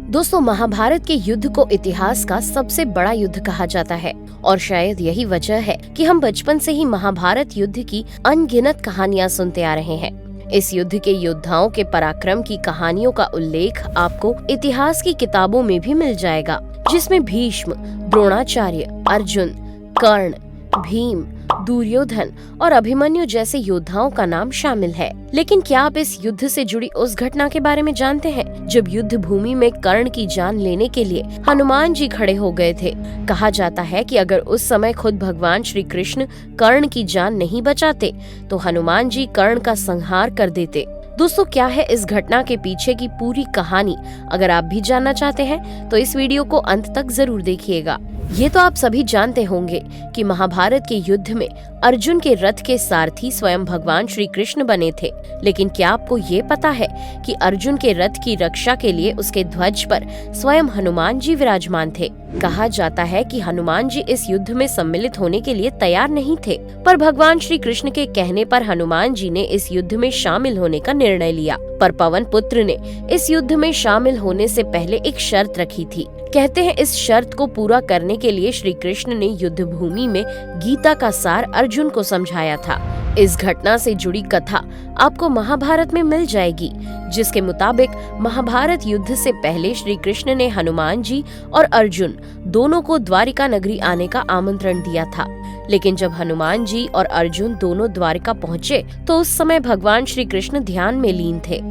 दोस्तों, महाभारत के युद्ध को इतिहास का सबसे बड़ा युद्ध कहा जाता है और शायद यही वजह है कि हम बचपन से ही महाभारत युद्ध की अनगिनत कहानियां सुनते आ रहे हैं। इस युद्ध के योद्धाओं के पराक्रम की कहानियों का उल्लेख आपको इतिहास की किताबों में भी मिल जाएगा, जिसमें भीष्म, द्रोणाचार्य, अर्जुन, कर्ण, भीम, दुर्योधन और अभिमन्यु जैसे योद्धाओं का नाम शामिल है। लेकिन क्या आप इस युद्ध से जुड़ी उस घटना के बारे में जानते हैं जब युद्ध भूमि में कर्ण की जान लेने के लिए हनुमान जी खड़े हो गए थे? कहा जाता है कि अगर उस समय खुद भगवान श्री कृष्ण कर्ण की जान नहीं बचाते तो हनुमान जी कर्ण का संहार कर देते। दोस्तों, क्या है इस घटना के पीछे की पूरी कहानी? अगर आप भी जानना चाहते हैं तो इस वीडियो को अंत तक जरूर देखिएगा। ये तो आप सभी जानते होंगे कि महाभारत के युद्ध में अर्जुन के रथ के सारथी स्वयं भगवान श्री कृष्ण बने थे। लेकिन क्या आपको ये पता है कि अर्जुन के रथ की रक्षा के लिए उसके ध्वज पर स्वयं हनुमान जी विराजमान थे? कहा जाता है कि हनुमान जी इस युद्ध में सम्मिलित होने के लिए तैयार नहीं थे, पर भगवान श्री कृष्ण के कहने पर हनुमान जी ने इस युद्ध में शामिल होने का निर्णय लिया। पर पवन पुत्र ने इस युद्ध में शामिल होने से पहले एक शर्त रखी थी। कहते हैं इस शर्त को पूरा करने के लिए श्री कृष्ण ने युद्ध भूमि में गीता का सार अर्जुन को समझाया था। इस घटना से जुड़ी कथा आपको महाभारत में मिल जाएगी, जिसके मुताबिक महाभारत युद्ध से पहले श्री कृष्ण ने हनुमान जी और अर्जुन दोनों को द्वारिका नगरी आने का आमंत्रण दिया था। लेकिन जब हनुमान जी और अर्जुन दोनों द्वारिका पहुँचे तो उस समय भगवान श्री कृष्ण ध्यान में लीन थे।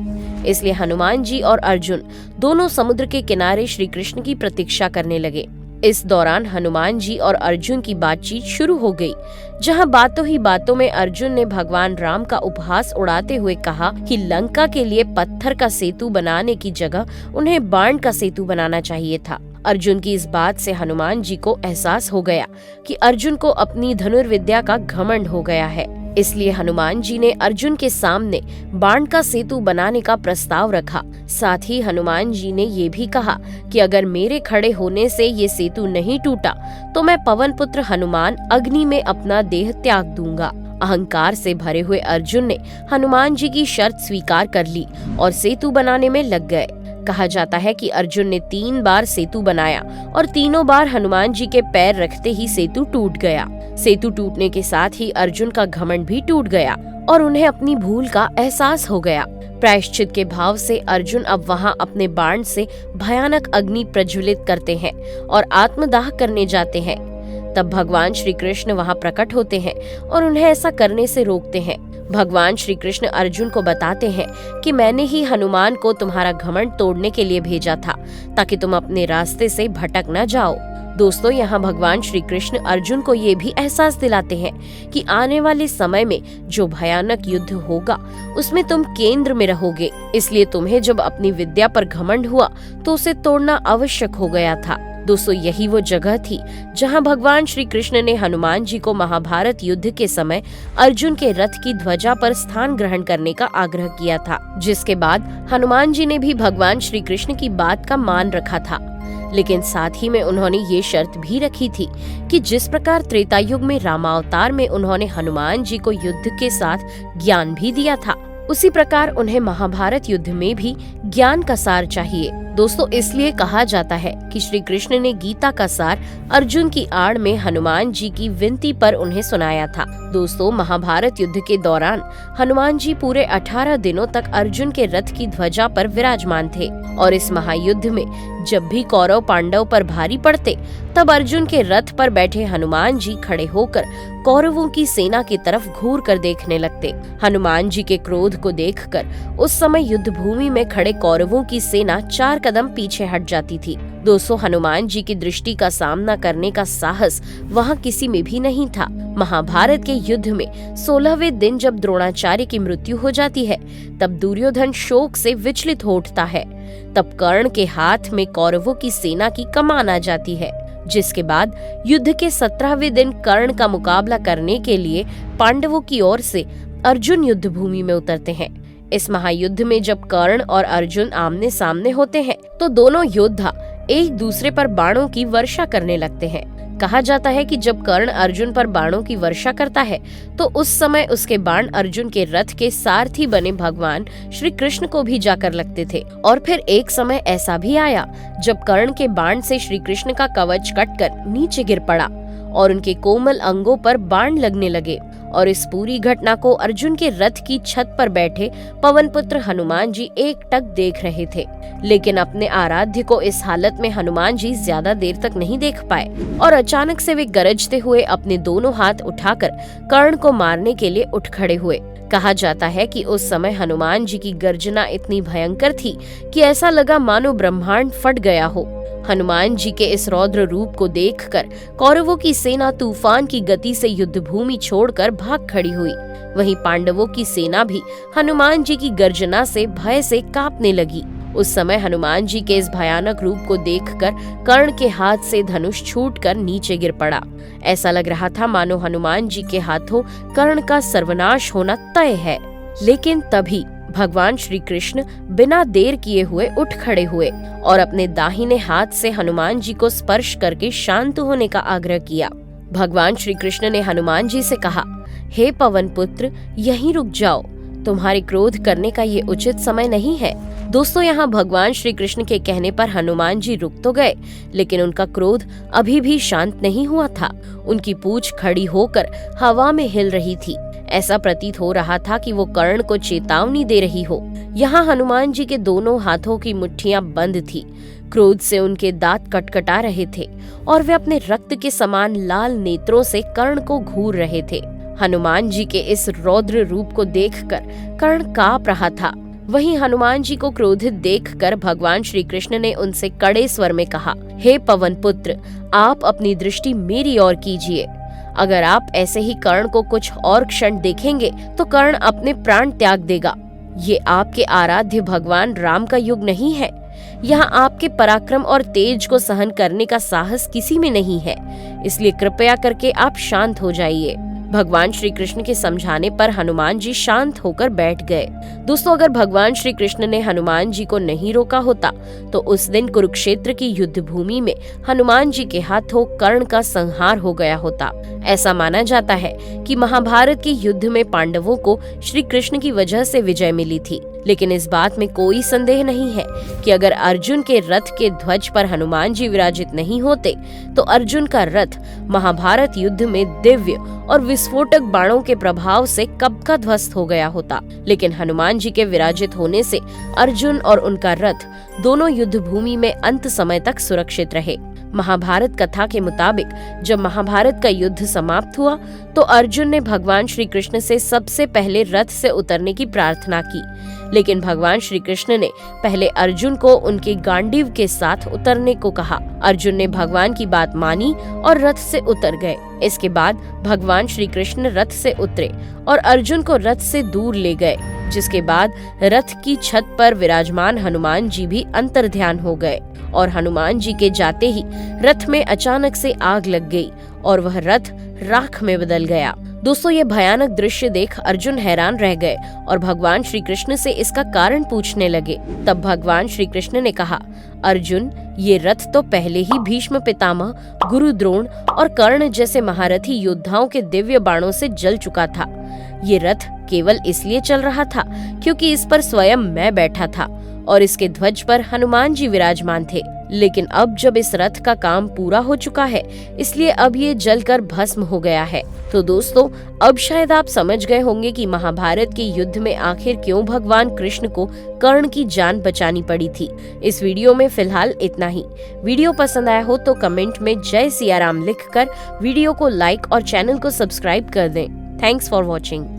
इसलिए हनुमान जी और अर्जुन दोनों समुद्र के किनारे श्री कृष्ण की प्रतीक्षा करने लगे। इस दौरान हनुमान जी और अर्जुन की बातचीत शुरू हो गई, जहां बातों ही बातों में अर्जुन ने भगवान राम का उपहास उड़ाते हुए कहा कि लंका के लिए पत्थर का सेतु बनाने की जगह उन्हें बाण का सेतु बनाना चाहिए था। अर्जुन की इस बात से हनुमान जी को एहसास हो गया कि अर्जुन को अपनी धनुर्विद्या का घमंड हो गया है। इसलिए हनुमान जी ने अर्जुन के सामने बाण का सेतु बनाने का प्रस्ताव रखा। साथ ही हनुमान जी ने ये भी कहा कि अगर मेरे खड़े होने से ये सेतु नहीं टूटा तो मैं पवन पुत्र हनुमान अग्नि में अपना देह त्याग दूंगा। अहंकार से भरे हुए अर्जुन ने हनुमान जी की शर्त स्वीकार कर ली और सेतु बनाने में लग गए। कहा जाता है कि अर्जुन ने 3 बार सेतु बनाया और तीनों बार हनुमान जी के पैर रखते ही सेतु टूट गया। सेतु टूटने के साथ ही अर्जुन का घमंड भी टूट गया और उन्हें अपनी भूल का एहसास हो गया। प्रायश्चित के भाव से अर्जुन अब वहां अपने बाण से भयानक अग्नि प्रज्वलित करते हैं और आत्मदाह करने जाते हैं। तब भगवान श्री कृष्ण वहां प्रकट होते हैं और उन्हें ऐसा करने से रोकते हैं। भगवान श्री कृष्ण अर्जुन को बताते हैं कि मैंने ही हनुमान को तुम्हारा घमंड तोड़ने के लिए भेजा था, ताकि तुम अपने रास्ते से भटक न जाओ। दोस्तों, यहाँ भगवान श्री कृष्ण अर्जुन को ये भी एहसास दिलाते हैं कि आने वाले समय में जो भयानक युद्ध होगा उसमें तुम केंद्र में रहोगे। इसलिए तुम्हें जब अपनी विद्या पर घमंड हुआ तो उसे तोड़ना आवश्यक हो गया था। दोस्तों, यही वो जगह थी जहां भगवान श्री कृष्ण ने हनुमान जी को महाभारत युद्ध के समय अर्जुन के रथ की ध्वजा पर स्थान ग्रहण करने का आग्रह किया था, जिसके बाद हनुमान जी ने भी भगवान श्री कृष्ण की बात का मान रखा था। लेकिन साथ ही में उन्होंने ये शर्त भी रखी थी कि जिस प्रकार त्रेता युग में रामावतार में उन्होंने हनुमान जी को युद्ध के साथ ज्ञान भी दिया था, उसी प्रकार उन्हें महाभारत युद्ध में भी ज्ञान का सार चाहिए। दोस्तों, इसलिए कहा जाता है कि श्री कृष्ण ने गीता का सार अर्जुन की आड़ में हनुमान जी की विनती पर उन्हें सुनाया था। दोस्तों, महाभारत युद्ध के दौरान हनुमान जी पूरे 18 दिनों तक अर्जुन के रथ की ध्वजा पर विराजमान थे और इस महायुद्ध में जब भी कौरव पांडव पर भारी पड़ते तब अर्जुन के रथ पर बैठे हनुमान जी खड़े होकर कौरवों की सेना की तरफ घूर कर देखने लगते। हनुमान जी के क्रोध को देखकर उस समय युद्ध भूमि में खड़े कौरवों की सेना 4 कदम पीछे हट जाती थी। दोस्तों, हनुमान जी की दृष्टि का सामना करने का साहस वहां किसी में भी नहीं था। महाभारत के युद्ध में 16वें दिन जब द्रोणाचार्य की मृत्यु हो जाती है तब दुर्योधन शोक से विचलित हो उठता है। तब कर्ण के हाथ में कौरवों की सेना की कमान आ जाती है, जिसके बाद युद्ध के 17वें दिन कर्ण का मुकाबला करने के लिए पांडवों की ओर से अर्जुन युद्ध भूमि में उतरते हैं। इस महायुद्ध में जब कर्ण और अर्जुन आमने सामने होते हैं तो दोनों योद्धा एक दूसरे पर बाणों की वर्षा करने लगते हैं। कहा जाता है कि जब कर्ण अर्जुन पर बाणों की वर्षा करता है तो उस समय उसके बाण अर्जुन के रथ के सारथी बने भगवान श्री कृष्ण को भी जाकर लगते थे। और फिर एक समय ऐसा भी आया जब कर्ण के बाण से श्री कृष्ण का कवच कटकर नीचे गिर पड़ा और उनके कोमल अंगों पर बाण लगने लगे। और इस पूरी घटना को अर्जुन के रथ की छत पर बैठे पवन पुत्र हनुमान जी एकटक देख रहे थे। लेकिन अपने आराध्य को इस हालत में हनुमान जी ज्यादा देर तक नहीं देख पाए और अचानक से वे गरजते हुए अपने दोनों हाथ उठाकर कर्ण को मारने के लिए उठ खड़े हुए। कहा जाता है कि उस समय हनुमान जी की गर्जना इतनी भयंकर थी कि ऐसा लगा मानो ब्रह्मांड फट गया हो। हनुमान जी के इस रौद्र रूप को देखकर कौरवों की सेना तूफान की गति से युद्ध भूमि छोड़कर भाग खड़ी हुई। वहीं पांडवों की सेना भी हनुमान जी की गर्जना से भय से कांपने लगी। उस समय हनुमान जी के इस भयानक रूप को देखकर कर्ण के हाथ से धनुष छूटकर नीचे गिर पड़ा। ऐसा लग रहा था मानो हनुमान जी के हाथों कर्ण का सर्वनाश होना तय है। लेकिन तभी भगवान श्री कृष्ण बिना देर किए हुए उठ खड़े हुए और अपने दाहिने हाथ से हनुमान जी को स्पर्श करके शांत होने का आग्रह किया। भगवान श्री कृष्ण ने हनुमान जी से कहा, हे पवन पुत्र, यहीं रुक जाओ, तुम्हारे क्रोध करने का ये उचित समय नहीं है। दोस्तों, यहाँ भगवान श्री कृष्ण के कहने पर हनुमान जी रुक तो गए, लेकिन उनका क्रोध अभी भी शांत नहीं हुआ था। उनकी पूंछ खड़ी होकर हवा में हिल रही थी। ऐसा प्रतीत हो रहा था कि वो कर्ण को चेतावनी दे रही हो। यहाँ हनुमान जी के दोनों हाथों की मुट्ठियां बंद थी। क्रोध से उनके दांत कटकटा रहे थे और वे अपने रक्त के समान लाल नेत्रों से कर्ण को घूर रहे थे। हनुमान जी के इस रौद्र रूप को देखकर कर्ण कांप रहा था। वहीं हनुमान जी को क्रोधित देखकर भगवान श्री कृष्ण ने उनसे कड़े स्वर में कहा, हे पवन पुत्र, आप अपनी दृष्टि मेरी ओर कीजिए। अगर आप ऐसे ही कर्ण को कुछ और क्षण देखेंगे तो कर्ण अपने प्राण त्याग देगा। ये आपके आराध्य भगवान राम का युग नहीं है। यहाँ आपके पराक्रम और तेज को सहन करने का साहस किसी में नहीं है। इसलिए कृपया करके आप शांत हो जाइए। भगवान श्री कृष्ण के समझाने पर हनुमान जी शांत होकर बैठ गए। दोस्तों, अगर भगवान श्री कृष्ण ने हनुमान जी को नहीं रोका होता तो उस दिन कुरुक्षेत्र की युद्ध भूमि में हनुमान जी के हाथों कर्ण का संहार हो गया होता। ऐसा माना जाता है कि महाभारत के युद्ध में पांडवों को श्री कृष्ण की वजह से विजय मिली थी। लेकिन इस बात में कोई संदेह नहीं है कि अगर अर्जुन के रथ के ध्वज पर हनुमान जी विराजित नहीं होते तो अर्जुन का रथ महाभारत युद्ध में दिव्य और विस्फोटक बाणों के प्रभाव से कब का ध्वस्त हो गया होता। लेकिन हनुमान जी के विराजित होने से अर्जुन और उनका रथ दोनों युद्ध भूमि में अंत समय तक सुरक्षित रहे। महाभारत कथा के मुताबिक जब महाभारत का युद्ध समाप्त हुआ तो अर्जुन ने भगवान श्री कृष्ण से सबसे पहले रथ से उतरने की प्रार्थना की। लेकिन भगवान श्री कृष्ण ने पहले अर्जुन को उनके गांडीव के साथ उतरने को कहा। अर्जुन ने भगवान की बात मानी और रथ से उतर गए। इसके बाद भगवान श्री कृष्ण रथ से उतरे और अर्जुन को रथ से दूर ले गए, जिसके बाद रथ की छत पर विराजमान हनुमान जी भी अंतर्ध्यान हो गए और हनुमान जी के जाते ही रथ में अचानक से आग लग गई और वह रथ राख में बदल गया। दोस्तों, ये भयानक दृश्य देख अर्जुन हैरान रह गए और भगवान श्री कृष्ण से इसका कारण पूछने लगे। तब भगवान श्री कृष्ण ने कहा, अर्जुन, ये रथ तो पहले ही भीष्म पितामह, गुरु द्रोण और कर्ण जैसे महारथी योद्धाओं के दिव्य बाणों से जल चुका था। ये रथ केवल इसलिए चल रहा था क्योंकि इस पर स्वयं मैं बैठा था और इसके ध्वज पर हनुमान जी विराजमान थे। लेकिन अब जब इस रथ का काम पूरा हो चुका है, इसलिए अब ये जलकर भस्म हो गया है। तो दोस्तों, अब शायद आप समझ गए होंगे कि महाभारत के युद्ध में आखिर क्यों भगवान कृष्ण को कर्ण की जान बचानी पड़ी थी। इस वीडियो में फिलहाल इतना ही। वीडियो पसंद आया हो तो कमेंट में जय सिया राम लिखकर वीडियो को लाइक और चैनल को सब्सक्राइब कर दें। Thanks for watching.